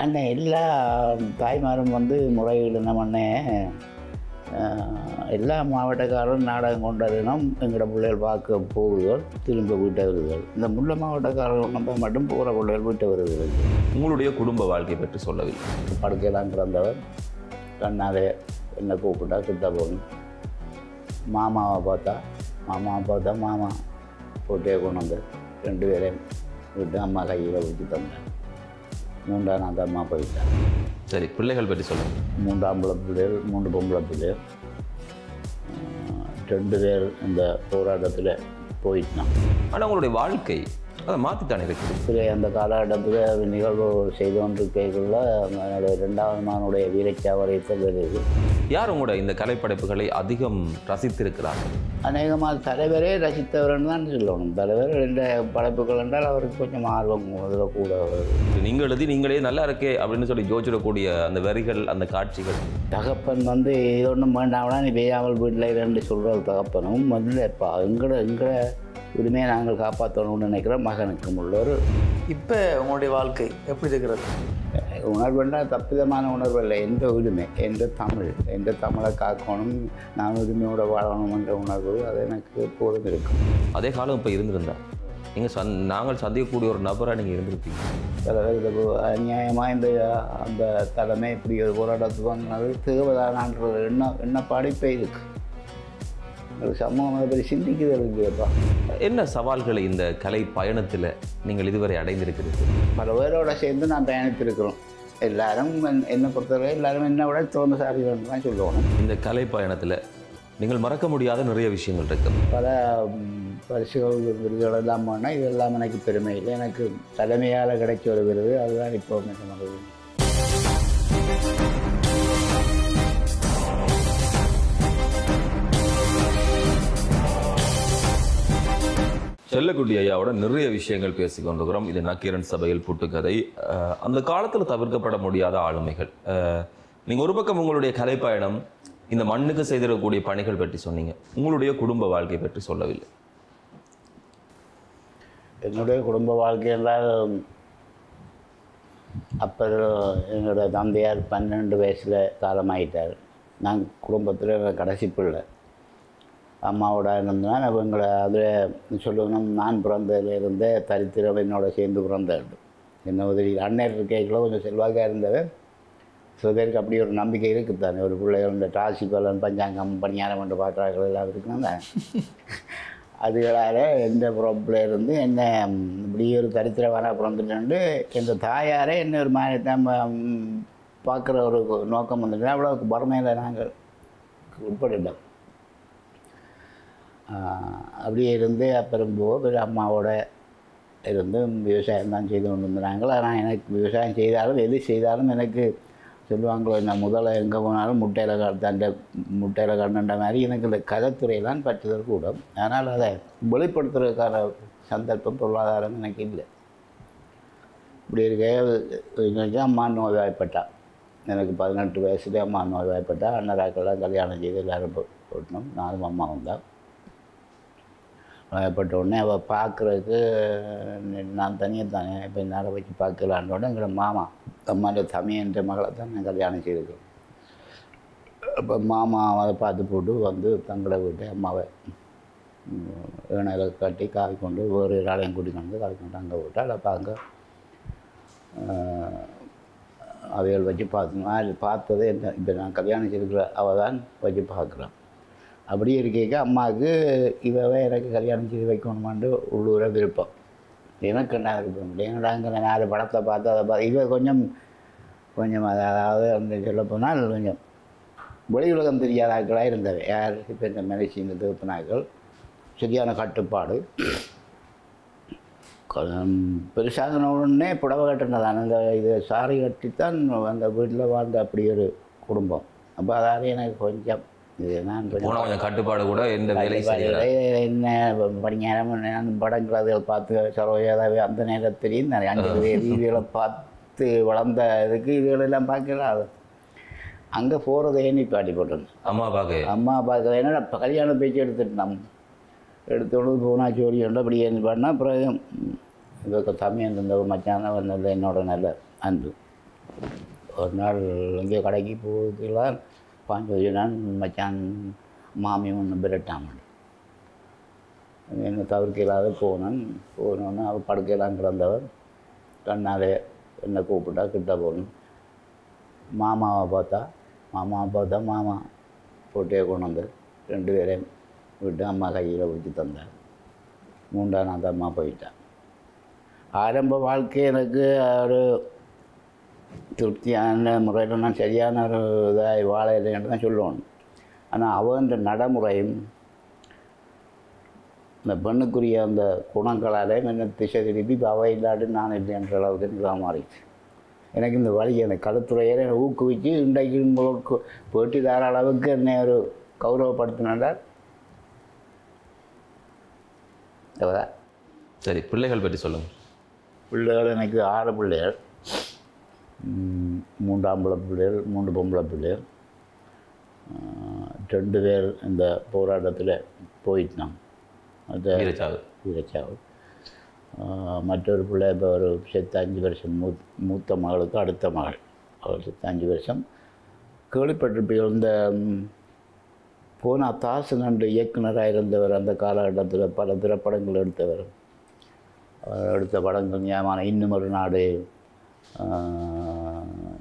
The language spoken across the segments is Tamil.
அண்ணன் எல்லா தாய்மாரும் வந்து முறையில் நம்ம எல்லா மாவட்டக்காரரும் நாடகம் கொண்டதுனும் எங்களோட பிள்ளைகள் பார்க்க போகுதுகள் திரும்ப வீட்டை வருதுகள். இந்த முல்லை மாவட்டக்காரர்கள் நம்ம மட்டும் போகிற பிள்ளைகள் வீட்டை வருதுகள். உங்களுடைய குடும்ப வாழ்க்கை பற்றி சொல்லவில்லை. படுக்கையெல்லாம் பிறந்தவர் கண்ணாலே என்ன கூப்பிட்டா கிட்ட போகணும். மாமாவை பார்த்தா மாமா போட்டே கொண்டு வந்து 2 பேரையும் விட்டு அம்மா கையில் ஊற்றி தந்தேன். 3ஆம் அம்மா போயிட்டார். சரி, பிள்ளைகள் பற்றி சொல்லுங்கள். 3 ஆம்பளை பிள்ளைகள், 3 பொம்பளை பிள்ளைகள். 2 பேர் இந்த போராட்டத்தில் போயிட்டான். ஆனால் உங்களுடைய வாழ்க்கை அதை மாற்றித்தானே இருக்குது. அந்த காலகட்டத்தில் நிகழ்வு செய்து கொண்டிருக்கைக்குள்ள என்னுடைய 2வது மகனுடைய வீரச்சாவரியத்தில் வருது. யார் உங்களோட இந்த கலைப்படைப்புகளை அதிகம் ரசித்திருக்கிறார்கள்? அநேகமாக தலைவரே ரசித்தவர்னு தான் சொல்லணும். தலைவர் இந்த படைப்புகள் என்றால் அவருக்கு கொஞ்சம் ஆர்வம் அதில் கூட. நீங்கள் எழுதி நீங்களே நல்லா இருக்கே அப்படின்னு சொல்லி யோசிச்சிடக்கூடிய அந்த வரிகள், அந்த காட்சிகள். தகப்பன் வந்து இது ஒன்றும் வேண்டாம்னா நீ பெய்யாமல் வீட்டில் 2 சொல்கிற தகப்பனும் வந்து இப்போ எங்களை உரிமையை நாங்கள் காப்பாற்றணும்னு நினைக்கிற மகனுக்கும் உள்ளவர். இப்போ உங்களுடைய வாழ்க்கை எப்படி இருக்கிறது? உணர்வுன்னா தப்பிதமான உணர்வு இல்லை. எந்த உரிமை, எந்த தமிழை காக்கணும், நான் உரிமையோடு வாழணும் என்ற உணர்வு அது எனக்கு எப்போதும் இருக்கும். அதே காலம் இப்போ இருந்திருந்தா நீங்கள் நாங்கள் சந்திக்கக்கூடிய ஒரு நபராக நீங்கள் இருந்திருப்பீங்க. அநியாயமாக அந்த தலைமை இப்படி ஒரு போராட்டத்துக்கு வந்தது தேவைதானான்றது என்ன படிப்பே இருக்கு. சமூகம் அதை பற்றி சிந்திக்குது இருக்குப்பா. என்ன சவால்களை இந்த கலை பயணத்தில் நீங்கள் இதுவரை அடைந்திருக்கிறீர்கள்? பல பேரோட சேர்ந்து நான் பயணித்திருக்கிறோம். எல்லாரும் என்னை பொறுத்தவரை எல்லாரும் என்னை விட திறமைசாலிகள்னு தான் சொல்லுவாங்க. இந்த கலை பயணத்தில் நீங்கள் மறக்க முடியாத நிறைய விஷயங்கள் இருக்குது. பல பரிசுகள் விருதுகள் எல்லாம் போனால் இதெல்லாம் எனக்கு பெருமை இல்லை. எனக்கு தலைமையால் கிடைச்ச ஒரு விருது அதுதான் இப்போ எனக்கு. செல்லக்குட்டி ஐயாவோட நிறைய விஷயங்கள் பேசிக்கொண்டிருக்கிறோம். இது நக்கீரன் சபையில் புட்டுக்கதை. அந்த காலத்தில் தவிர்க்கப்பட முடியாத ஆளுமைகள். நீங்கள் ஒரு பக்கம் உங்களுடைய கலைப்பயணம், இந்த மண்ணுக்கு செய்திடக்கூடிய பணிகள் பற்றி சொன்னீங்க. உங்களுடைய குடும்ப வாழ்க்கை பற்றி சொல்லவில்லை. என்னுடைய குடும்ப வாழ்க்கை என்றால் அப்போ என்னோட தந்தையார் 12 வயசில் காலமாயிட்டார். நான் குடும்பத்தில் கடைசி பிள்ளை. அம்மாவோட இருந்தேன். இவங்களை அதில் சொல்லணும், நான் பிறந்ததுலேருந்தே தரித்திரம் என்னோட சேர்ந்து பிறந்தேன். என்ன உதவி அண்ணன் இருக்கைக்குள்ள கொஞ்சம் செல்வாக்காக இருந்தவன். சில பேருக்கு அப்படி ஒரு நம்பிக்கை இருக்குது தானே. ஒரு பிள்ளைகள் இந்த ராசி பலன், பஞ்சாங்கம், பணியாரம் என்று பார்க்குறார்கள் எல்லாம் இருக்குன்னா அதுகளால் எந்த பிறப்பில் இருந்து என்ன இப்படி ஒரு தரித்திரமான பிறந்துட்டு எங்கள் தாயாரே என்ன ஒரு மாதிரி நம்ம பார்க்குற ஒரு நோக்கம் வந்துட்டு அவ்வளோக்கு வறுமையில் நாங்கள் உட்பட்டுட்டோம். அப்படியே இருந்து அப்புறம் பிறகு அம்மாவோட இருந்து விவசாயம் தான் செய்து கொண்டு இருந்தாங்க. ஆனால் எனக்கு விவசாயம் செய்தாலும் எது செய்தாலும் எனக்கு சொல்லுவாங்களோ என்ன முதல்ல எங்கே போனாலும் முட்டையில் கண்ணுன்ற மாதிரி எனக்கு இந்த கதைத்துறையெல்லாம் பற்றுதல் கூட. அதனால் அதை வெளிப்படுத்துறதுக்கான சந்தர்ப்பம் பொருளாதாரம் எனக்கு இல்லை. இப்படி இருக்க அம்மா நோய்வாய்ப்பட்டா. எனக்கு 18 வயசுலேயே அம்மா நோய்வாய்ப்பட்டா. அண்ணராக்கெல்லாம் கல்யாணம் செய்து எல்லோரும் போட்டணும். நானும் அம்மாவும் தான். நோயப்பட்ட உடனே அவள் பார்க்குறதுக்கு நான் தனியாக தானே இப்போ நேரம் வச்சு பார்க்கலான்னோட எங்களோட மாமா அம்மாவோட தமையன்ற மகளை தான் நான் கல்யாணம் செய்திருக்கேன். அப்போ மாமா அதை பார்த்து போட்டு வந்து தங்களை விட்டு அம்மாவை ஏனையில் கட்டி காய் கொண்டு ஒரு ஆளையும் கூட்டி கொண்டு காய் கொண்டு அங்கே விட்டால் அப்போ அங்கே அவைகள் வச்சு பார்த்ததே என்ன இப்போ நான் கல்யாணம் செய்திருக்கிற அவள் தான் வச்சு பார்க்குறேன். அப்படி இருக்க அம்மாவுக்கு இவவே எனக்கு கல்யாணம் செய்து வைக்கணுமான்னு உள்ளூர விருப்பம். எனக்கு என்ன விருப்பம் இல்லை. என்னடாங்கிற 4 படத்தை பார்த்து அதை பார்த்து இவ கொஞ்சம் அதாவது அந்த சொல்லப்போனால் கொஞ்சம் வெளி உலகம் தெரியாத ஆட்களாக இருந்தவை. யார் இப்போ இந்த மலேசி இந்த திருப்பினாக்கள் சரியான கட்டுப்பாடு. பெருசாக உடனே புடவை கட்டினதான் அந்த இது சாரி கட்டித்தான் அந்த வீட்டில் வாழ்ந்த அப்படி ஒரு குடும்பம். அப்போ அதாவது எனக்கு கொஞ்சம் இது நான் கொஞ்சம் கட்டுப்பாடு கூட எந்த வேலை என்ன பணியாரம் படங்கள் பார்த்து சரோஜாவே அந்த நேரத்திலையும் நிறைய 5 வீதிகளை பார்த்து வளர்ந்த இதுக்கு இதுகளெல்லாம் பார்க்கலாம். அங்கே போகிறதே நிப்பாட்டி போட்டேன். அம்மா பார்க்க ஏன்னா இப்போ கல்யாணம் பேச்சு எடுத்துட்டோம். எடுத்தோடு போனா சோடி உண்டு அப்படி என்ன பண்ணால் அப்புறம் இதுக்கு தமிழ் இருந்த மச்சான் வந்தது என்னோட நல்ல அன்பு. ஒரு நாள் இங்கே கடைக்கு போகலாம் பாஞ்சு நான் மச்சான் மாமி ஒன்று பிரட்டாமன் என்ன தவிர்க்கலாத போனோன்னு அவள் படுக்கையெல்லாம் கிடந்தவர் கண்ணாலே என்னை கூப்பிட்டா கிட்ட போகணும். மாமாவை பார்த்தா மாமா போட்டே கொண்டு வந்து 2 பேரையும் விட்டு அம்மா கையில் பிடிச்சி தந்தார். 3ஆம் நாள் அம்மா போயிட்டான். ஆரம்ப வாழ்க்கை எனக்கு ஒரு திருப்தியான முறையில் நான் சரியான ஒரு இதாக வாழ இல்லைன்னு தான் சொல்லணும். ஆனால் அவன் நடைமுறையும் இந்த பெண்ணுக்குரிய அந்த குணங்களாலே என்ன திசை திருப்பி இப்போ அவை இல்லாட்டு நான் இல்லைன்ற அளவுக்கு எனக்கு மாறிடுச்சு. எனக்கு இந்த வழி அந்த கழுத்துறையை என்னை ஊக்குவிச்சு இன்றைக்கு உங்களுக்கு போட்டி தர அளவுக்கு என்னை ஒரு கௌரவப்படுத்தினார். சரி, பிள்ளைகள் பற்றி சொல்லுங்கள். பிள்ளைகள் எனக்கு 6 பிள்ளைகள், 3 ஆம்பளை பிள்ளைகள், 3 பொம்பளை பிள்ளைகள். 2 பேர் இந்த போராட்டத்தில் போயிட்டான். அது வீரச்சாவு. மற்றொரு பிள்ளை இப்போ ஒரு செத்து 5 வருஷம் மூத்த மகளுக்கு அடுத்த மகள், அவள் செத்து 5 வருஷம். கேள்விப்பட்டிருப்பீர்கள் இந்த போனா தாசனண்டு இயக்குனராக இருந்தவர், அந்த காலகட்டத்தில் பல திரைப்படங்கள் எடுத்தவர். எடுத்த படங்கள் ஞாபகம், இன்னும் ஒரு நாடு,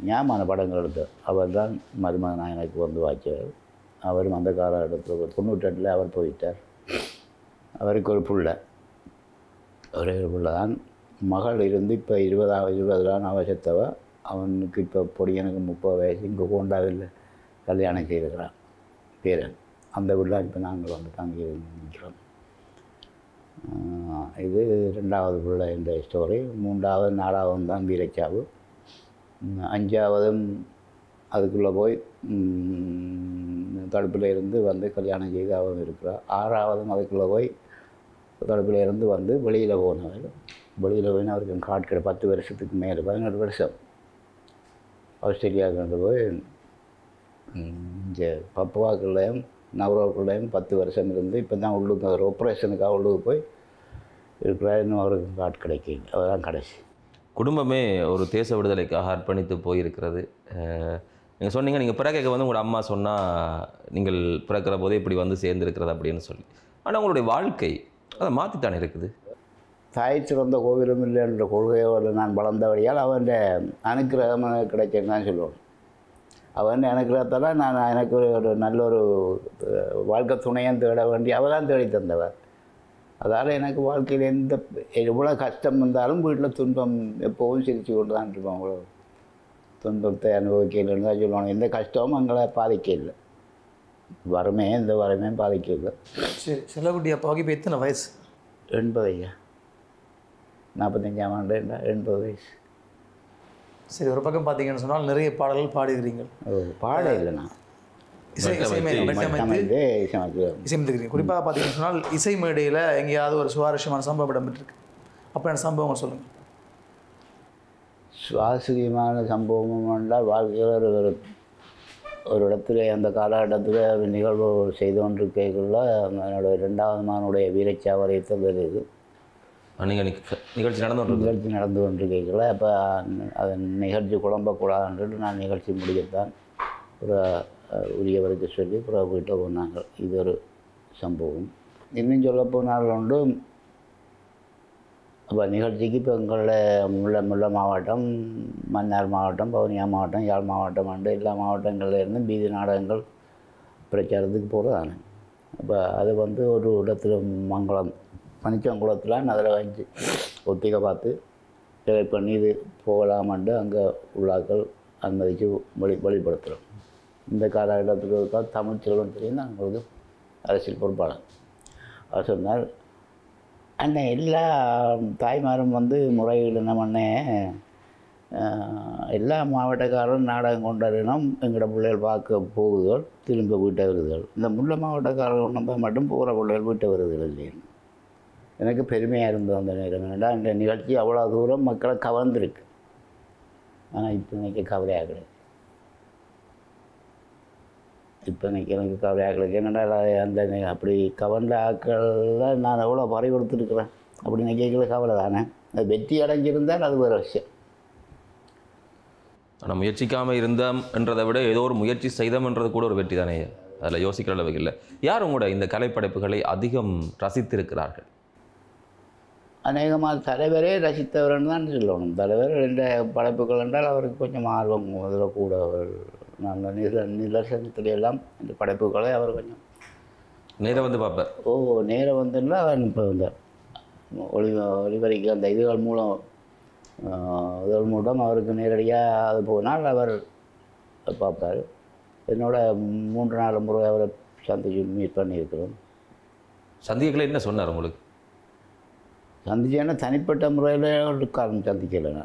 ஞாபகமான படங்கள் எடுத்தார். அவர் தான் மருமகனாக எனக்கு வந்து வாய்ச்சவர். அவரும் அந்த காலகட்டத்தில் 98 அவர் போயிட்டார். அவருக்கு ஒரு பிள்ளை, ஒரே ஒரு பிள்ளை தான். மகள் இருந்து இப்போ 20 தான் அவசத்தவ. அவனுக்கு இப்போ பொடியனுக்கு 30 வயசு. இங்கே கோண்டாவில் கல்யாணம் செய்திருக்கிறான் பேரன். அந்த வீட்டில் இப்போ நாங்கள் வந்து தங்கி நிற்கிறோம். இது 2வது பிள்ளை இந்த ஸ்டோரி. 3வது 4வது தான் வீரச்சாவு. 5வதும் அதுக்குள்ளே போய் தடுப்பில் இருந்து வந்து கல்யாணம் செய்து அவன் இருக்கிறார். 6வதும் அதுக்குள்ளே போய் தடுப்பில் இருந்து வந்து வெளியில் போனவர். வெளியில் போய் அவருக்கு காட்கிற 10 வருஷத்துக்கு மேலே 11 வருஷம் ஆஸ்திரேலியாவுக்கு கொண்டு போய் இங்கே பப்புவாக்குள்ளேயும் நவரோக்குள்ளேயும் 10 வருஷம் இருந்து இப்போ தான் உள்ளுக்கு ஒரு ஆப்ரேஷனுக்காக உள்ளுக்கு போய் இருக்கிறார். இன்னும் அவருக்கு காட் கிடைக்கல. அவர் தான் கடைசி. குடும்பமே ஒரு தேச விடுதலைக்காக அர்ப்பணித்து போயிருக்கிறது. நீங்கள் சொன்னீங்க, நீங்கள் பிறக்க வந்து உங்களோட அம்மா சொன்னால் நீங்கள் பிறக்கிற போதே இப்படி வந்து சேர்ந்துருக்கிறது அப்படின்னு சொல்லி. ஆனால் உங்களுடைய வாழ்க்கை அதை மாற்றித்தானே இருக்குது. தாய் சிறந்த கோவிலும் இல்லை என்ற கொள்கையோடு நான் வளர்ந்தபடியால் அவன் அனுக்கிரகம் கிடைச்சேன்னு தான் சொல்லுவேன். அவன் அனுக்கிரகத்தால் நான் எனக்கு ஒரு நல்ல ஒரு வாழ்க்கை துணையும் தேட வேண்டி அவள் தான் தேடி தந்தவர். அதால் எனக்கு வாழ்க்கையில் எவ்வளோ கஷ்டம் வந்தாலும் வீட்டில் துன்பம் எப்போவும் சிரித்து கொண்டு தான் இருப்போம். அவ்வளோ துன்பத்தை அனுபவிக்கலைன்னு தான் சொல்லுவாங்க. எந்த கஷ்டமும் எங்களை பாதிக்கல. எந்த வறுமையும் பாதிக்கல. சரி, செல்லக்குட்டி அப்பாவுக்கு இப்போ எத்தனை வயசு? 80 ஐயா. 45ஆம் ஆண்டு 80 வயசு. சரி, ஒரு பக்கம் பார்த்தீங்கன்னு சொன்னால் நிறைய பாடல்கள் பாடுகிறீங்க. பாட இல்லைண்ணா, இசைமத்துக்கிறீங்க. குறிப்பாக பார்த்தீங்கன்னு சொன்னால் இசை மேடையில் எங்கேயாவது ஒரு சுவாரஸ்யமான சம்பவம் இடம்பெற்றிருக்கு. அப்படியான சம்பவங்கள் சொல்லுங்கள். சுவாரஸ்யமான சம்பவம் என்றால் வாழ்க்கையில் ஒரு இடத்துல அந்த காலகட்டத்தில் ஒரு நிகழ்வு செய்து கொண்டிருக்கைக்குள்ள என்னோட 2வது மகனுடைய வீரச்சாவரியத்தை வருது. நீங்கள் நிகழ்ச்சி நடந்து கொண்டிருக்கைக்குள்ள அப்போ அது நிகழ்ச்சி குழம்பக்கூடாதுன்ட்டு நான் நிகழ்ச்சி முடியத்தான் உரியவருக்கு சொல்லி பிறகு போயிட்டு போனாங்க. இது ஒரு சம்பவம். இன்னும் சொல்ல போனால் உண்டு. அப்போ நிகழ்ச்சிக்கு இப்போ எங்களில் முல்லை மாவட்டம், மன்னார் மாவட்டம், வவுனியா மாவட்டம், யாழ் மாவட்டம் அண்டு எல்லா மாவட்டங்கள்லேருந்து பீதி நாடகங்கள் பிரச்சாரத்துக்கு போகிறதானே. அப்போ அது வந்து ஒரு இடத்துல மங்களம் பனிச்சங்குளத்தில் அதில் வச்சு ஒத்திகை பார்த்து செலக்ட் பண்ணி இது போகலாமான்ட்டு அங்கே உள்ளாக்கள் அனுமதித்து வெளிப்படுத்துகிறோம். இந்த காலகட்டத்துக்கு இருக்கா தமிழ் செல்வன் தெரியும் தான் எங்களுக்கு அரசியல் பொறுப்பாளர். அவர் சொன்னார், அண்ணன் எல்லா தாய்மாரும் வந்து முறையில் என்ன பண்ணேன், எல்லா மாவட்டக்காரரும் நாடகம் கொண்டாடினோம் எங்களோட பிள்ளைகள் பார்க்க போகுதுகள் திரும்ப வீட்டை வருதுகள். இந்த முல்லை மாவட்டக்காரர்கள் நம்ம மட்டும் போகிற பிள்ளைகள் வீட்டை வருதுகள் இல்லைன்னு எனக்கு பெருமையாக இருந்தது அந்த நேரம். ஏன்னா இந்த நிகழ்ச்சி அவ்வளோ தூரம் மக்களை கவர்ந்துருக்கு. ஆனால் இப்போ இன்றைக்கி கவலையாக கிடையாது. இப்போ இன்றைக்கி எனக்கு கவலையாக கிடையாது. என்னடா அந்த அப்படி கவர்ந்த ஆக்களில் நான் எவ்வளோ பறி கொடுத்துருக்குறேன் அப்படின்னு கேட்கல கவலை தானே. அது வெற்றி அடைஞ்சிருந்தால் அது வேறு விஷயம். ஆனால் முயற்சிக்காமல் இருந்தோம் என்றதை விட ஏதோ ஒரு முயற்சி செய்தோம்ன்றது கூட ஒரு வெற்றி தானே, அதில் யோசிக்கிற அளவுக்கு இல்லை. யார் உங்களோட இந்த கலைப்படைப்புகளை அதிகம் ரசித்திருக்கிறார்கள்? அநேகமாக தலைவரே ரசித்தவர்னு தான் சொல்லணும். தலைவர் என்ற படைப்புகள் என்றால் அவருக்கு கொஞ்சம் ஆர்வம் அதில் கூட. அவர் நல்ல நிதர்சனத்துல எல்லாம் இந்த படைப்புகளை அவர் கொஞ்சம் நேரம் வந்து பார்ப்பார். நேரம் வந்துன்னா அவர் இப்போ வந்தார் ஒளிபரிக்கு அந்த இதுகள் மூலம் அவருக்கு நேரடியாக அது போனால் அவர் பார்ப்பார். என்னோட 3-4 முறை அவரை சந்திச்சு மீட் பண்ணியிருக்கிறோம். சந்திக்கல என்ன சொன்னார் உங்களுக்கு? சந்திச்சேன்னா தனிப்பட்ட முறையில் காரணம் சந்திக்கலைண்ணா.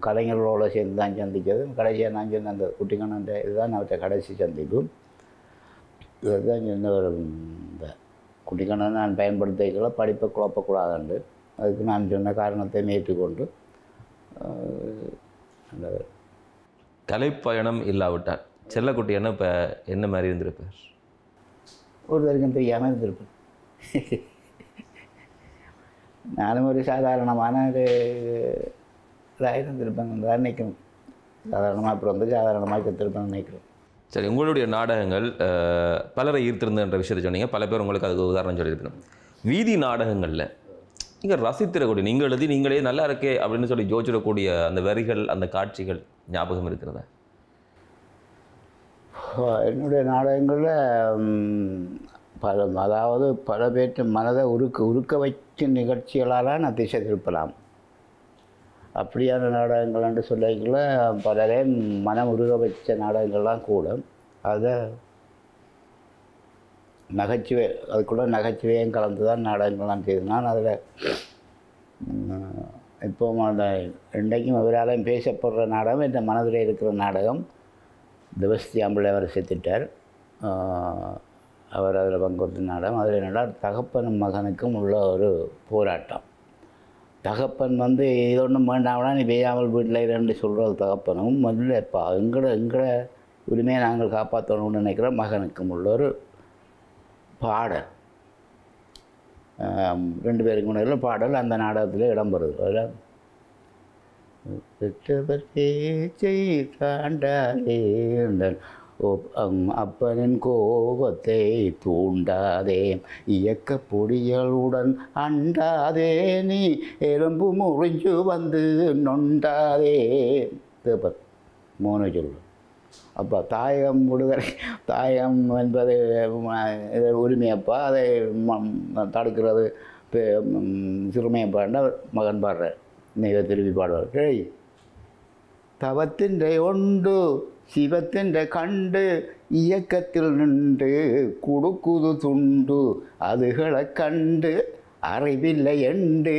கலைஞர்களோட சேர்ந்து தான் சந்திக்கிறது. கடைசியாக நான் சொன்ன அந்த குட்டிக்கண்ணன் இதுதான் அவர்கிட்ட கடைசி சந்திப்பு. இதுதான் சொன்ன ஒரு இந்த குட்டிக்கண்ணன் நான் பயன்படுத்திக்கல, படிப்பை குழப்பக்கூடாதுண்டு. அதுக்கு நான் சொன்ன காரணத்தை ஏற்றுக்கொண்டு அந்த கலைப்பயணம் இல்லாவிட்டால் செல்லக்குட்டி என்ன இப்போ என்ன மாதிரி இருந்திருப்பார்? ஒரு வரைக்கும் தெரியாமல் இருந்திருப்பேன். நானும் ஒரு சாதாரணமான ஒரு இதாக இருந்திருப்பேன் தான் நினைக்கணும். சாதாரணமாக அப்புறம் வந்து சாதாரணமாக கற்றுருப்பேன்னு நினைக்கிறேன். சரி, உங்களுடைய நாடகங்கள் பலரை ஈர்த்திருந்தன்ற விஷயத்தை சொன்னீங்க. பல பேர் உங்களுக்கு அதுக்கு உதாரணம் சொல்லியிருக்கணும். வீதி நாடகங்களில் நீங்கள் ரசித்திடக்கூடிய, நீங்கள் எழுதி நீங்களே நல்லா இருக்கே அப்படின்னு சொல்லி யோசிச்சிடக்கூடிய அந்த வரிகள், அந்த காட்சிகள் ஞாபகம் இருக்கிறதா? என்னுடைய நாடகங்களில் அதாவது பல பேர்த்து மனதை உருக்க வச்ச நிகழ்ச்சிகளால் நான் திசை திருப்பலாம். அப்படியான நாடகங்கள் என்று சொல்லிக்கல பலரே மனம் உருக வச்ச நாடகங்கள்லாம் கூட. அதை நகைச்சுவை, அதுக்குள்ள நகைச்சுவையும் கலந்து தான் நாடகங்கள்லாம் செய்து. நான் அதில் இப்போ அந்த இன்றைக்கும் அவராலையும் பேசப்படுற நாடகம், என் மனதில் இருக்கிற நாடகம் திவஸ்தியாம்பிள்ளை அவர் செத்துட்டார். அவர் அதில் பங்கெடுத்த நாடகம். அதில் என்னடா தகப்பனும் மகனுக்கும் உள்ள ஒரு போராட்டம். தகப்பன் வந்து இது ஒன்றும் வேண்டாம்னா நீ பெய்யாமல் வீட்டில் இரண்டு சொல்கிறது தகப்பனும், இல்லைப்பா எங்கட உரிமையை நாங்கள் காப்பாற்றணும்னு நினைக்கிற மகனுக்கும் உள்ள ஒரு பாடல். 2 பேருக்கு முன்னாடி பாடல் அந்த நாடகத்தில் இடம்பெறுது. அதில் அப்பனின் கோபத்தை தூண்டாதே, இயக்க பொடிகளுடன் அண்டாதே, நீ எலும்பு முறிஞ்சு வந்து நொண்டாதே. மோன சொல்லு. அப்போ தாயகம் விடுதலை, தாயகம் என்பது உரிமையப்பா, அதை தடுக்கிறது சிறுமையப்பாண்ட மகன் பாடுறார். இன்னைக்கு திருப்பி பாடுவார். கேய் தவத்திൻ്റെ ஒன்று சிவத்திൻ്റെ கண்டு இயக்கத்தில் நின்று குடுக்குது துண்டு அதுகளை கண்டு அறிவில்லை எண்டு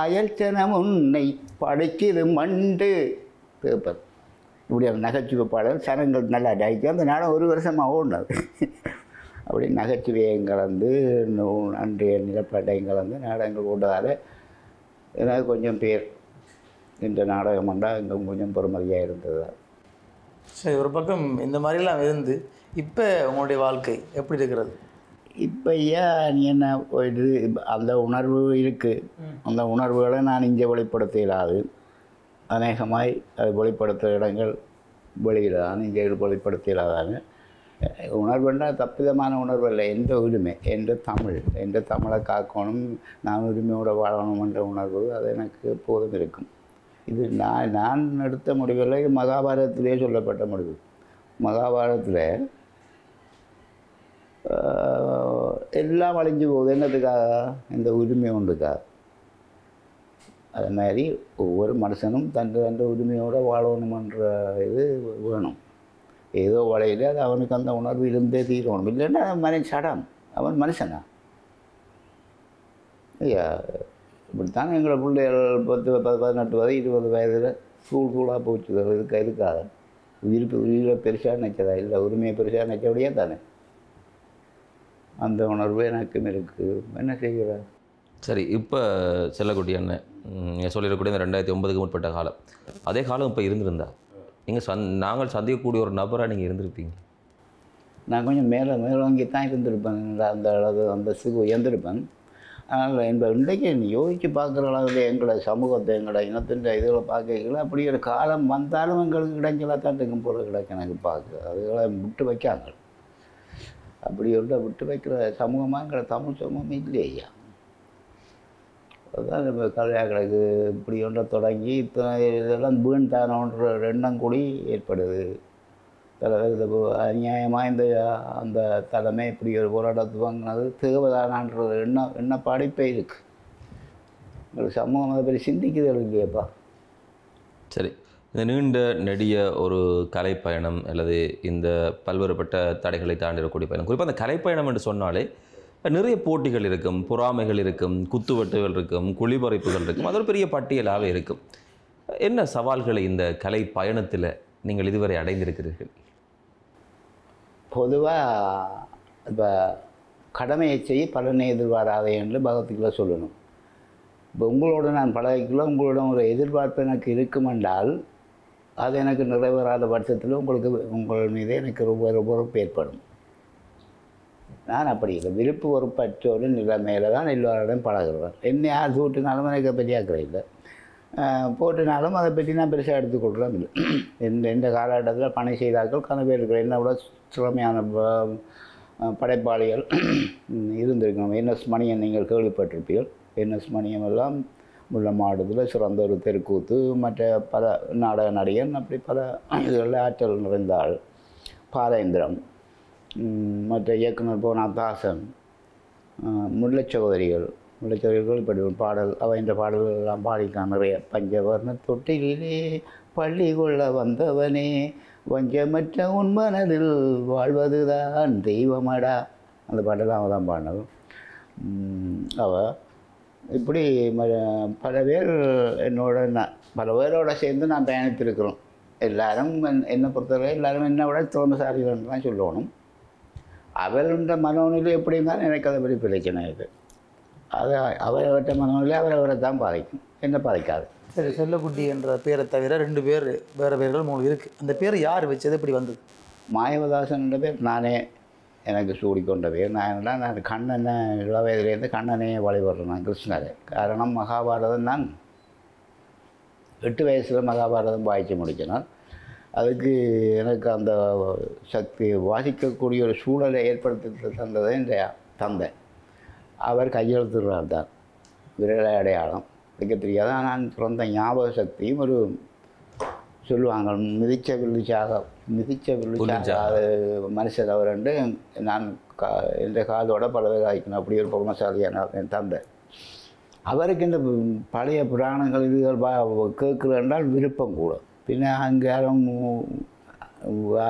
அயல்சனம் உன்னை படைக்குது மண்டு. பேப்பர் இப்படி அந்த நகைச்சுவை பாடல் சனங்கள் நல்லா டாய்க்கு. அந்த நாடகம் 1 வருஷமாக ஓடினது. அப்படி நகைச்சுவையும் கலந்து அன்றைய நிலப்பாட்டையும் கலந்து நாடகங்கள் ஓட்டதால் எனக்கு கொஞ்சம் பேர் இந்த நாடகம் வந்தால் இங்கே கொஞ்சம் பெருமதியாக இருந்தது. சரி, ஒரு பக்கம் இந்த மாதிரிலாம் இருந்து இப்போ உங்களுடைய வாழ்க்கை எப்படி இருக்கிறது? இப்போ நீ என்ன இது அந்த உணர்வு இருக்குது. அந்த உணர்வுகளை நான் இங்கே வெளிப்படுத்த இயலாது. அநேகமாய் அது வெளிப்படுத்துகிற இடங்கள் வெளியிடாது, இங்கே வெளிப்படுத்த இயலாதாங்க. உணர்வுன்னா தப்பிதமான உணர்வு இல்லை. எந்த உரிமை, எந்த தமிழ், எந்த தமிழை காக்கணும், நான் உரிமையோடு வாழணும் என்ற உணர்வு அது எனக்கு எப்போதும் இருக்கும். இது நான் எடுத்த முடிவில் இது மகாபாரதத்திலே சொல்லப்பட்ட முடிவு. மகாபாரதத்தில் எல்லாம் அழிஞ்சு போகுது. என்னத்துக்காக? இந்த உரிமை ஒன்றுக்காக. அது மாதிரி ஒவ்வொரு மனுஷனும் தன் உரிமையோடு வாழணுமன்ற இது வேணும். ஏதோ வழியில் அது அவனுக்கு அந்த உணர்வு இருந்தே தீரணும். இல்லைன்னா மனிதன் சடம், அவன் மனுஷனா? ஐயா இப்படித்தானே எங்களை பிள்ளைகள் 10, 18 வயது 20 வயதில் சூழாக போச்சு. இருக்காத உயிரை பெருசாக நினைச்சதா? இல்லை, உரிமையை பெருசாக நினைச்சபடியே தானே அந்த உணர்வு எனக்கும் இருக்குது. என்ன செய்கிறார்? சரி, இப்போ செல்லக்குட்டி அண்ணன் நீங்கள் சொல்லிடக்கூடிய இந்த 2009க்கு முற்பட்ட காலம், அதே காலம் இப்போ இருந்திருந்தா நீங்கள் நாங்கள் சந்திக்கக்கூடிய ஒரு நபராக நீங்கள் இருந்திருப்பீங்க. நான் கொஞ்சம் மேலோங்கி தான் இருந்திருப்பேன். அந்த அளவு அந்தஸ்துக்கு உயர்ந்திருப்பேன். அதனால் இந்த இன்றைக்கு யோசித்து பார்க்குற அளவில் எங்களோட சமூகத்தை எங்களோட இனத்தின் இதில் பார்க்கல அப்படி ஒரு காலம் வந்தாலும் எங்களுக்கு இடைஞ்சலாக தான் இருக்கும் போல கிடக்கு எனக்கு பார்க்க அதுகளை விட்டு வைக்காங்க அப்படி ஒன்றை விட்டு வைக்கிற சமூகமாக எங்களோட தமிழ் சமூகம் இல்லையா அதுதான் இப்போ கல்வியாக கிடக்கு இப்படி ஒன்றை தொடங்கி இத்தனை இதெல்லாம் வீண் தானோன்ற எண்ணம் கூடி ஏற்படுது இந்த அநியாயமாக இந்த அந்த தலைமை இப்படி ஒரு போராட்டத்தை வாங்கினது தேவைதானான்ற எண்ணப்பாடு இப்போ இருக்குது உங்களுக்கு சமூகம் அதை பற்றி சிந்திக்குது இல்லையாப்பா. சரி, இந்த நீண்ட நெடிய ஒரு கலைப்பயணம் அல்லது இந்த பல்வேறுபட்ட தடைகளை தாண்டி இருக்கக்கூடிய பயணம், குறிப்பாக அந்த கலைப்பயணம் என்று சொன்னாலே நிறைய போட்டிகள் இருக்கும், பொறாமைகள் இருக்கும், குத்துவெட்டுகள் இருக்கும், குழிபறிப்புகள் இருக்கும், அது ஒரு பெரிய பட்டியலாக இருக்கும். என்ன சவால்களை இந்த கலை பயணத்தில் நீங்கள் இதுவரை அடைந்திருக்கிறீர்கள்? பொதுவாக இப்போ கடமையை செய்ய பலனை எதிர்பாராதே என்று பகவத்கீதை சொல்லணும். இப்போ உங்களோட நான் பழகிக்கல உங்களோட ஒரு எதிர்பார்ப்பு எனக்கு இருக்குமென்றால் அது எனக்கு நிறைவேறாத பட்சத்தில் உங்களுக்கு உங்கள் மீது எனக்கு ஒரு பொறுப்பு ஏற்படும். நான் அப்படி இல்லை, விருப்பு பொறுப்பற்ற ஒரு நிலைமையில தான் எல்லோரிடம் பழகுறேன். என்ன யார் சூட்டினாலும் எனக்கு பெரிய அக்கறை இல்லை, போட்டினாலும் அதை பற்றி நான் பெருசாக எடுத்துக்கொள்கிறேன் இல்லை. இந்த காலகட்டத்தில் பணி செய்தாக்கள் கன பேர் இருக்கிற என்ன விட திறமையான படைப்பாளிகள் இருந்திருக்கணும். என்எஸ் மணியன் நீங்கள் கேள்விப்பட்டிருப்பீர்கள். என்எஸ் மணியம் எல்லாம் முல்லை மாவட்டத்தில் சிறந்த ஒரு தெருக்கூத்து, மற்ற பல நாடக நடிகன், அப்படி பல இதுகளில் ஆற்றல் நிறைந்தாள். பாரேந்திரம், மற்ற இயக்குனர் போனா தாசன், முல்லைச்சகோதரிகள் இப்படி ஒரு பாடல் அவை இந்த பாடல்கள் எல்லாம் பாடிக்கலாம் நிறைய. பஞ்சவர்ண தொட்டிலே பள்ளி கொள்ள வந்தவனே வஞ்சமற்ற உன் மனதில் வாழ்வதுதான் தெய்வமடா, அந்த பாட்டெல்லாம் அவள் தான் பாடினது. அவள் இப்படி பல பேர் என்னோட பல பேரோட சேர்ந்து நான் பயணித்திருக்கிறோம். எல்லாரும் என்னை பொறுத்தவரை எல்லாரும் என்னை விட திறமைசாலிகள்னு தான் சொல்லணும். அவருடைய மனோநிலை எப்படி இருந்தாலும் எனக்கு அதை பற்றி பிரச்சனை இருக்குது. அதை அவரவற்ற மனநிலை அவரவரை தான் பாதிக்கும், என்ன பாதிக்காது. சரி, செல்லக்குட்டி என்ற பேரை தவிர 2 பேர் வேறு பேர்கள் 3 இருக்குது. அந்த பேர் யார் வச்சது, எப்படி வந்தது? மாயவதாசன் பேர் நானே எனக்கு சூடிக்கொண்ட பேர். நான் கண்ணனை இளவயதிலேருந்து கண்ணனையே வழிபடுறேன் நான், கிருஷ்ணரை. காரணம் மகாபாரதம் தான் 8 வயசில் மகாபாரதம் வாய்ச்சி முடிச்சினான். அதுக்கு எனக்கு அந்த சக்தி வாசிக்கக்கூடிய ஒரு சூழலை ஏற்படுத்தி தந்தது என்ற தந்தை. அவர் கையெழுத்துறார் தான், விரலை அடையாளம் வைக்க தெரியாது. நான் பிறந்த ஞாபக சக்தியும் ஒரு சொல்லுவாங்க மிதிச்ச வில்லிச்சாக அது மனுஷர் அவருண்டு நான் என்ற காதோட பலவே காய்க்கணும், அப்படி ஒரு பொறுமசாலியான என் தந்தை. அவருக்கு இந்த பழைய புராணங்கள் இதுகள் கேட்குற என்றால் விருப்பம் கூட. பின்ன அங்கே யாரும்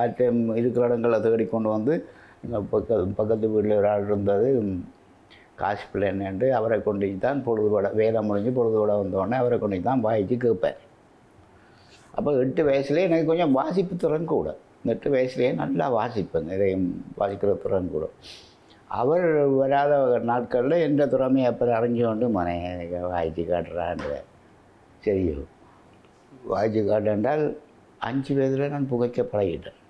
ஆட்டம் இருக்கிற இடங்களை தேடி கொண்டு வந்து எங்கள் பக்கத்து வீட்டில் ஒரு ஆள் இருந்தது காசு பிள்ளைன்னு, அவரை கொண்டு தான் பொழுதுபட வேலை முடிஞ்சு பொழுதுபட வந்தோடனே அவரை கொண்டு தான் வாய்ச்சி கேட்பேன். அப்போ 8 வயசுலேயே எனக்கு கொஞ்சம் வாசிப்பு திறன் கூட. 8 வயசுலேயே நல்லா வாசிப்பேன், நிறைய வாசிக்கிற திறன் கூட. அவர் வராத நாட்களில் எந்த திறமையை அப்புறம் அறிஞ்சு கொண்டு மனை வாய்ச்சி காட்டுறான்ற சரியோ வாய்ச்சி காட்டென்றால் 5 வயதில் நான் புகைக்க பழகிட்டேன்.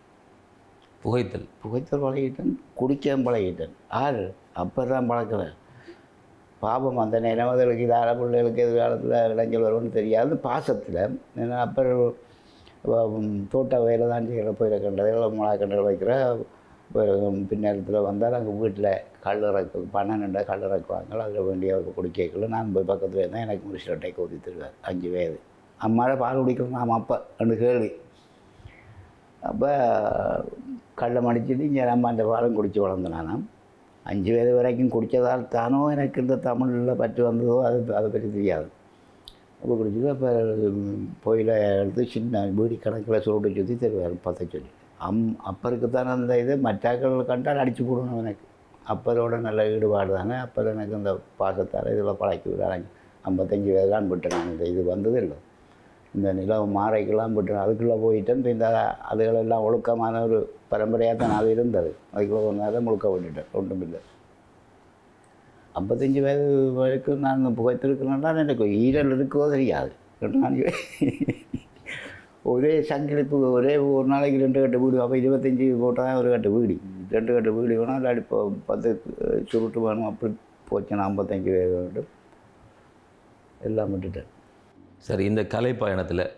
புகைத்தல் பழகிட்டேன், குடிக்க பழகிட்டேன். அப்போ தான் பழக்கிறேன். பாபம் அந்த நிலமதலுக்கு இதார பிள்ளைகளுக்கு எதிர்காலத்தில் இளைஞர் வரும்னு தெரியாது பாசத்தில். ஏன்னா அப்புறம் தோட்ட வேலை தான் செய்கிற போயிருக்கின்றது மிளகா கண்டல் வைக்கிற பின்னேரத்தில் வந்தால் நாங்கள் வீட்டில் கல் இறக்கு 12 கல் இறக்குவாங்க. அதில் வேண்டியவருக்கு குடிக்கல நான் போய் பக்கத்தில் இருந்தால் எனக்கு ஒரு சிரட்டை ஊற்றி தருவார். 5 வயது அம்மாவை பால் குடிக்கணும் நாம் அப்போ 2 கேள்வி. அப்போ கல்லை மடிச்சுட்டு இங்கே நம்ம அந்த பாலம் குடித்து வளர்ந்தேன். நான் 5 வயது வரைக்கும் குடித்ததால் தானோ எனக்கு இந்த தமிழில் பற்றி வந்ததோ அதை பற்றி தெரியாது. அப்போ குடிச்சது. அப்போ பொயில எடுத்து சின்ன வீடி கணக்கில் சுருட்டு சுற்றி தருவார் 10 சொல்லி. அப்பருக்கு தானே அந்த இது மற்றாக்கள் கண்டால் அடித்து போடணும் எனக்கு. அப்பரோட நல்ல ஈடுபாடு தானே. அப்போ எனக்கு இந்த பாசத்தால் இதில் பழக்கி விடாங்க. 55 வயதுலாம் விட்டேன் நான். இந்த இது வந்தது இல்லை, இந்த நிலவு மாறைக்கெல்லாம் விட்டேன். அதுக்குள்ளே போயிட்டேன். இந்த அதுகளெல்லாம் ஒழுக்கமான ஒரு பரம்பரையாக தான் அது இருந்தது. அதுக்குள்ளே ஒரு நேரம் முழுக்க விட்டுட்டேன், ஒன்றும் இல்லை. 55 வயது வரைக்கும் நான் புகைத்திருக்கிறேன்னா எனக்கு ஈரல் இருக்கோ தெரியாது. நான் ஒரே சங்கிலிப்பு ஒரே ஒரு நாளைக்கு 2 கட்டு வீடு. அப்போ 25 போட்டால் ஒரு கட்டு வீடு, 2 கட்டு வீடு வேணும். இல்லாட்டி 10 சுருட்டு வேணும். அப்படி போச்சு, 55 வயது வேண்டும், எல்லாம் விட்டுட்டேன். சரி, இந்த கலை பயணத்தில்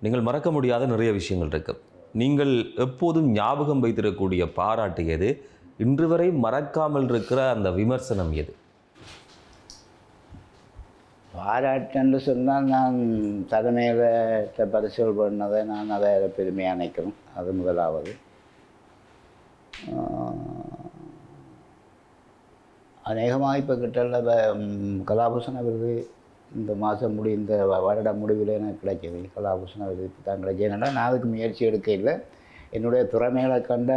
நீங்கள் மறக்க முடியாத நிறைய விஷயங்கள் இருக்கு. நீங்கள் எப்போதும் ஞாபகம் வைத்திருக்கக்கூடிய பாராட்டு எது? இன்று வரை மறக்காமல் இருக்கிற அந்த விமர்சனம் எது? பாராட்டுன்னு சொன்னால் நான் தலைமையில் பரிசுகள் பண்ணதை நான் அதை பெருமையாக நினைக்கிறேன். அது முதலாவது. அநேகமாக இப்போ கிட்ட கலாபூஷண விருது இந்த மாதம் இந்த வருட முடிவில் எனக்கு கிடைக்கிது. கலாபூஷண விருது தான் கிடைச்சதுனால நான் அதுக்கு முயற்சி எடுக்க இல்லை. என்னுடைய திறமைகளை கண்ட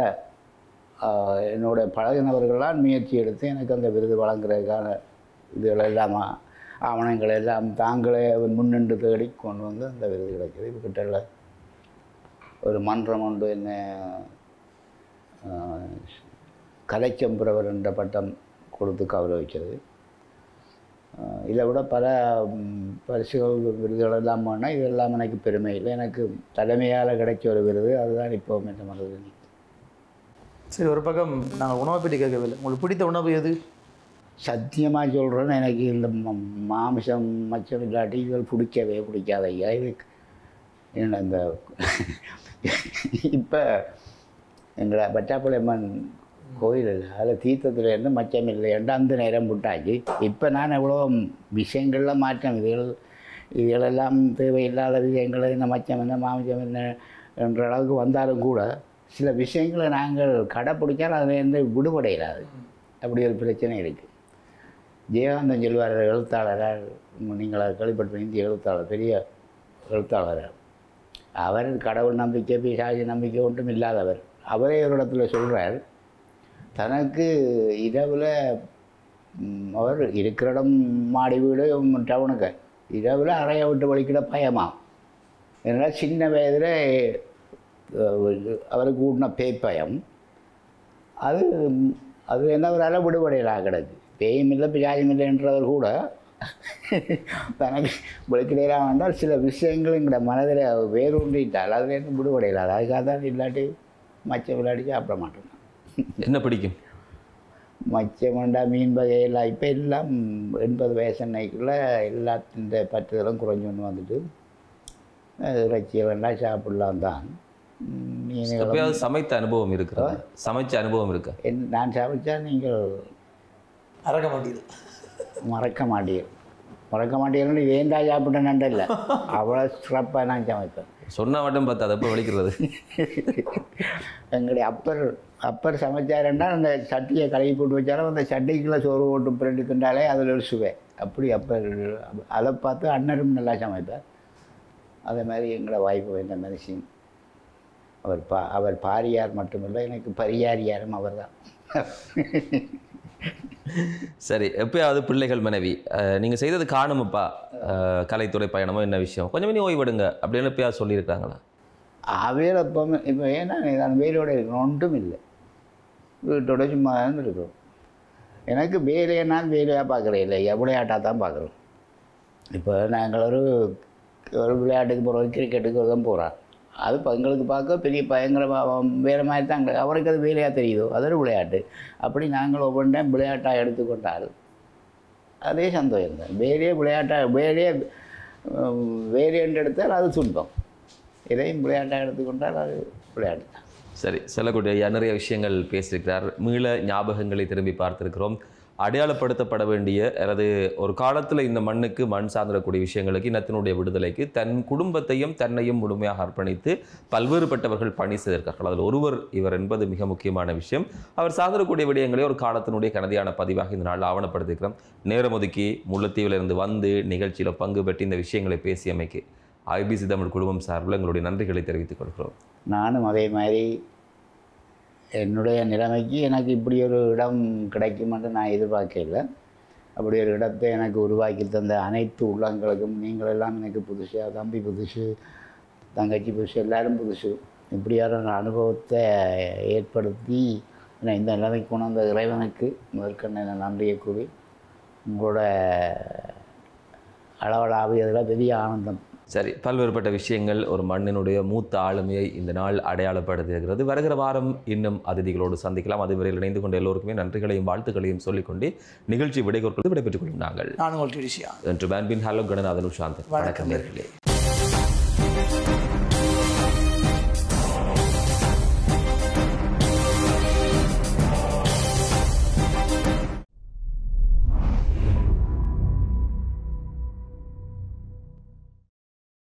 என்னுடைய பழகினவர்களால் முயற்சி எடுத்து எனக்கு அந்த விருது வழங்குறதுக்கான இதுகள் எல்லாம் ஆவணங்கள் எல்லாம் தாங்களே முன்னின்று தேடி கொண்டு வந்து அந்த விருது கிடைக்கிது. இப்போ கிட்ட ஒரு மன்றம் ஒன்று என்ன கலைச்செம்புரவர் என்ற பட்டம் கொடுத்து கௌரவிக்கிறது. இதை விட பல பரிசுகள் விருதுகள் எல்லாம் போனால் இதெல்லாம் எனக்கு பெருமை இல்லை. எனக்கு தலைமையால் கிடைச்ச ஒரு விருது, அதுதான் இப்போவும் என்ன மனதில். சரி, ஒரு பக்கம் நாங்கள் உணவை பற்றி கேட்கவில்லை. உங்களுக்கு பிடித்த உணவு எது? சத்தியமாக சொல்கிறேன்னு எனக்கு இந்த மாமிசம் மச்சம் இல்லாட்டி இதுகள் பிடிக்காத ஐயா. இதுக்கு என்ன இந்த இப்போ எங்களை பட்டாப்பாளையம்மன் கோயில் இல்லை, அதில் தீர்த்தத்துலேருந்து மச்சம் இல்லையென்று அந்த நேரம் விட்டாச்சு. இப்போ நான் எவ்வளோ விஷயங்கள்லாம் மாற்றம், இதுகளெல்லாம் தேவையில்லாத விஷயங்கள், இந்த மச்சம் என்ன மாமிசம் என்ன என்ற அளவுக்கு வந்தாலும் கூட சில விஷயங்களை நாங்கள் கடைப்பிடிச்சால் அதுலேருந்து விடுபடையிடாது. அப்படி ஒரு பிரச்சனை இருக்குது. ஜெயகாந்தன் சொல்வார், எழுத்தாளரால் நீங்கள் கேள்விப்பட்ட இந்திய எழுத்தாளர், பெரிய எழுத்தாளர். அவர் கடவுள் நம்பிக்கை பிசாசு நம்பிக்கை ஒன்றும் இல்லாதவர். அவரே ஒரு இடத்துல சொல்கிறார், தனக்கு இரவில் அவர் இருக்கிற இடம் மாடி வீடு டவுனுக்கு, இரவில் அறையை விட்டு வலிக்கிட பயமா. அதனால் சின்ன வயதில் அவருக்கு கூட்டின பேய்ப்பயம், அது என்ன அவரால் விடுபடையிலாக கிடக்கு. பேயும் இல்லை பிசாசும் இல்லைன்றவர் கூட தனக்கு விளக்கிடையிலாம் வேண்டால் சில விஷயங்கள் எங்களோட மனதில் வேரூன்றிட்டால் அதுலேருந்து விடுபடையிலாது. அதுக்காக தான் இல்லாட்டி மச்சம் விளையாடி சாப்பிட மாட்டோம். என்ன பிடிக்கும்? மச்சம் வேண்டாம், மீன் வகையெல்லாம் இப்போ எல்லாம் 80 வயசு அன்னைக்குள்ளே எல்லாத்தின் பற்றுதலும் குறைஞ்சொன்று வந்துட்டு இறைச்சியை வேண்டாம் சாப்பிடலாம் தான். எப்பயாவது சமைத்த அனுபவம் இருக்கிறா? சமைச்ச அனுபவம் இருக்கா? நான் சமைச்சா நீங்கள் மறக்க மாட்டீங்கன்னு வேண்டா சாப்பிட்ட நண்டை இல்லை, அவ்வளோ சிறப்பாக நான் சமைப்பேன். சொன்னால் மட்டும் பார்த்து அதை எப்போ வலிக்கிறது? எங்களுடைய அப்பர் சமைச்சாருன்னா அந்த சட்டியை கழுவி போட்டு வச்சாலும் அந்த சட்டிக்குள்ளே சோறு போட்டு பிரெண்டுக்குண்டாலே அதில் ஒரு சுவை. அப்படி அப்பர் அதை பார்த்து அண்ணரும் நல்லா சமைப்பார். அதே மாதிரி எங்களை வாய்ப்பு வேண்ட மனுஷன் அவர் பாரியார் மட்டுமில்லை, எனக்கு பரியாரியாரும் அவர் தான். சரி, எப்பயாவது பிள்ளைகள் மனைவி நீங்கள் செய்தது காணுமப்பா, கலைத்துறை பயணமோ என்ன விஷயம், கொஞ்சம் நீ ஓய்வெடுங்க அப்படின்னு எப்பயாவது சொல்லியிருக்காங்களா? அவையில் இப்போ ஏன்னா நான் வேலையோட இருக்கணும், ஒன்றும் இல்லை, வீட்டோட சும்மா தான் இருக்கிறோம். எனக்கு வேலையை நான் வேலையாக பார்க்குறேன் இல்லை, விளையாட்டாக தான் பார்க்குறோம். இப்போ நாங்கள் ஒரு விளையாட்டுக்கு போகிறோம், கிரிக்கெட்டுக்கு தான் போகிறோம். அது எங்களுக்கு பார்க்க பெரிய பயங்கரமாக வேறு மாதிரி தான், அவருக்கு அது வேலையாக தெரியுதோ, அது ஒரு விளையாட்டு. அப்படி நாங்கள் ஒவ்வொரு டைம் விளையாட்டாக எடுத்துக்கொண்டால் அதே சந்தோஷம் தான். வேலையே என்று எடுத்தால் அது துன்பம், இதையும் விளையாட்டாக எடுத்துக்கொண்டால் அது விளையாட்டு தான். சரி, சொல்லக்கூடிய நிறைய விஷயங்கள் பேசியிருக்கிறார். மீள ஞாபகங்களை திரும்பி பார்த்துருக்கிறோம். அடையாளப்படுத்தப்பட வேண்டிய அல்லது ஒரு காலத்தில் இந்த மண்ணுக்கு மண் சார்ந்திடக்கூடிய விஷயங்களுக்கு, இனத்தினுடைய விடுதலைக்கு தன் குடும்பத்தையும் தன்னையும் முழுமையாக அர்ப்பணித்து பல்வேறுபட்டவர்கள் பணி செய்திருக்கிறார்கள். அதில் ஒருவர் இவர் என்பது மிக முக்கியமான விஷயம். அவர் சார்ந்திடக்கூடிய விடயங்களை ஒரு காலத்தினுடைய கனதியான பதிவாக இந்த நாள் ஆவணப்படுத்திக்கிறோம். நேரம் ஒதுக்கி முல்லைத்தீவிலிருந்து வந்து நிகழ்ச்சியில் பங்கு பெற்று இந்த விஷயங்களை பேசியமைக்கு ஐபிசி தமிழ் குடும்பம் சார்பில் எங்களுடைய நன்றிகளை தெரிவித்துக் கொள்கிறோம். நானும் அதே மாதிரி என்னுடைய நிலைமைக்கு எனக்கு இப்படி ஒரு இடம் கிடைக்கும் என்று நான் எதிர்பார்க்கல. அப்படி ஒரு இடத்தை எனக்கு உருவாக்கி தந்த அனைத்து உள்ளங்களுக்கும், நீங்களெல்லாம் எனக்கு புதுசு, தம்பி புதுசு, தங்கச்சி புதுசு, எல்லோரும் புதுசு, இப்படியான ஒரு அனுபவத்தை ஏற்படுத்தி நான் இந்த நிலைமைக்கு கொண்டு வந்த இறைவனுக்கு முதற்கண்ண நன்றியை கூறி, உங்களோட அளவலாவியதில் பெரிய ஆனந்தம் சரி, பல்வேறுபட்ட விஷயங்கள் ஒரு மண்ணினுடைய மூத்த ஆளுமையை இந்த நாள் அடையாளப்படுத்துகிறது. வருகிற வாரம் இன்னும் அதிதிகளோடு சந்திக்கலாம். அதுவரையில் இணைந்து கொண்ட எல்லோருக்குமே நன்றிகளையும் வாழ்த்துக்களையும் சொல்லிக்கொண்டு நிகழ்ச்சி விடைகொடுப்பது விடைபெற்றுக் கொள்ளும் நாங்கள். நான் உங்கள் டிடிசியா என்று பேன்பின் ஹலோ கணநாதன் உஷாந்தன். வணக்கம் நேர்களே.